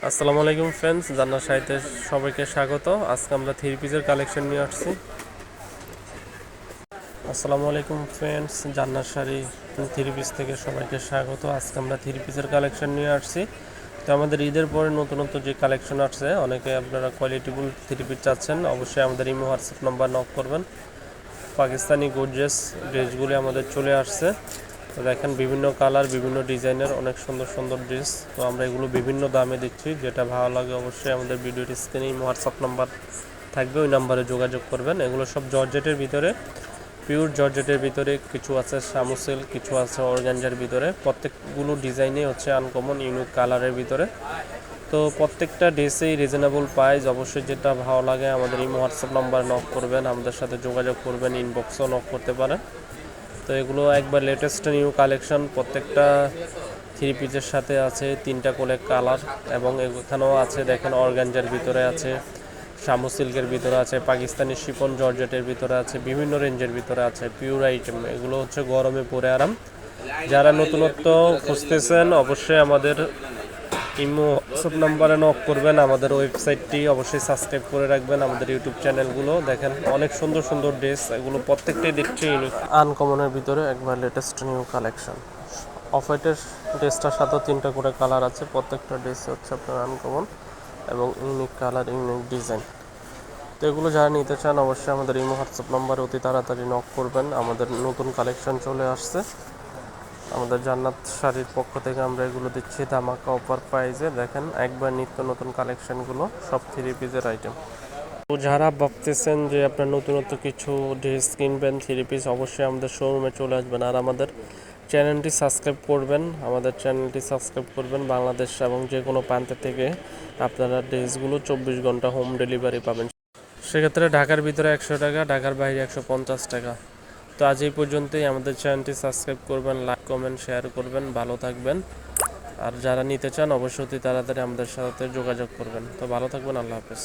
আসসালামু আলাইকুম ফ্রেন্ডস, জান্নাত শাড়িতে সবাইকে স্বাগত। আজকে আমরা থ্রি পিসের কালেকশন নিয়ে আসছি। আসসালামু আলাইকুম ফ্রেন্ডস, জান্নাত শাড়ি থ্রি পিস থেকে সবাইকে স্বাগত। আজকে আমরা থ্রি পিসের কালেকশন নিয়ে আসছি। তো আমাদের ঈদের পরে নতুন নতুন যে কালেকশন আসছে, অনেকে আপনারা কোয়ালিটিফুল থ্রি পিস চাচ্ছেন, অবশ্যই আমাদের ইমো হোয়াটসঅ্যাপ নাম্বার নক করবেন। পাকিস্তানি গর্জিয়াস ড্রেসগুলি আমাদের চলে আসছে। তো দেখেন, বিভিন্ন কালার, বিভিন্ন ডিজাইনের অনেক সুন্দর সুন্দর ড্রেস। তো আমরা এগুলো বিভিন্ন দামে দিচ্ছি, যেটা ভালো লাগে অবশ্যই আমাদের ভিডিওর স্ক্রিনে হোয়াটসঅ্যাপ নাম্বার থাকবে, ওই নাম্বারে যোগাযোগ করবেন। এগুলো সব জর্জেটের ভিতরে, পিওর জর্জেটের ভিতরে, কিছু আছে সামুসেল, কিছু আছে অর্গানজার ভিতরে। প্রত্যেকগুলো ডিজাইনে হচ্ছে আনকমন ইউনিক কালারের ভিতরে। তো প্রত্যেকটা ড্রেসেই রিজনেবল প্রাইস। অবশ্যই যেটা ভালো লাগে আমাদের ইমো হোয়াটসঅ্যাপ নাম্বার নক করবেন, আমাদের সাথে যোগাযোগ করবেন, ইনবক্সও নক করতে পারেন। তো এগুলো একবার লেটেস্ট নিউ কালেকশন। প্রত্যেকটা থ্রি পিসের সাথে আছে তিনটা করে কালার, এবং এখানেও আছে দেখেন অর্গানজার ভিতরে আছে, শামু সিল্কের ভিতরে আছে, পাকিস্তানি শিফন জর্জেটের ভিতরে আছে, বিভিন্ন রেঞ্জের ভিতরে আছে পিওর আইটেম। এগুলো হচ্ছে গরমে পরে আরাম। যারা নতুনত্ব খুঁজতেছেন অবশ্যই আমাদের ইমো হোয়াটসঅ্যাপ নাম্বারে নক করবেন। আমাদের ওয়েবসাইটটি অবশ্যই সাবস্ক্রাইব করে রাখবেন, আমাদের ইউটিউব চ্যানেলগুলো দেখেন। অনেক সুন্দর সুন্দর ড্রেস, এগুলো প্রত্যেকটাই দেখছি ইউনিক আনকমনের ভিতরে একবার লেটেস্ট নিউ কালেকশন। অফ হোয়াইটের ড্রেসটার সাথেও তিনটা করে কালার আছে, প্রত্যেকটা ড্রেস হচ্ছে আপনার আনকমন এবং ইউনিক কালার, ইউনিক ডিজাইন। তো এগুলো যারা নিতে চান অবশ্যই আমাদের ইমো হোয়াটসঅ্যাপ নাম্বারে অতি তাড়াতাড়ি নক করবেন। আমাদের নতুন কালেকশন চলে আসছে। আমাদের জান্নাত শাড়ির পক্ষ থেকে আমরা এগুলো দিচ্ছি ধামাকা অফার প্রাইজে। দেখেন একবার নিত্য নতুন কালেকশনগুলো, সব থ্রি পিসের আইটেম। তো যারা ভাবতেছেন যে আপনার নতুনত্ব কিছু ড্রেস কিনবেন থ্রি পিস, অবশ্যই আমাদের শোরুমে চলে আসবেন। আর আমাদের চ্যানেলটি সাবস্ক্রাইব করবেন, বাংলাদেশ এবং যে কোনো প্রান্ত থেকে আপনারা ড্রেসগুলো 24 ঘন্টা হোম ডেলিভারি পাবেন। সেক্ষেত্রে ঢাকার ভিতরে 100 টাকা, ঢাকার বাইরে 150 টাকা। তো আজ এই পর্যন্তই। আমাদের চ্যানেলটি সাবস্ক্রাইব করবেন, লাইক কমেন্ট শেয়ার করবেন, ভালো থাকবেন। আর যারা নিতে চান অবশ্যই তাড়াতাড়ি আমাদের সাথে যোগাযোগ করবেন। তো ভালো থাকবেন, আল্লাহ হাফেজ।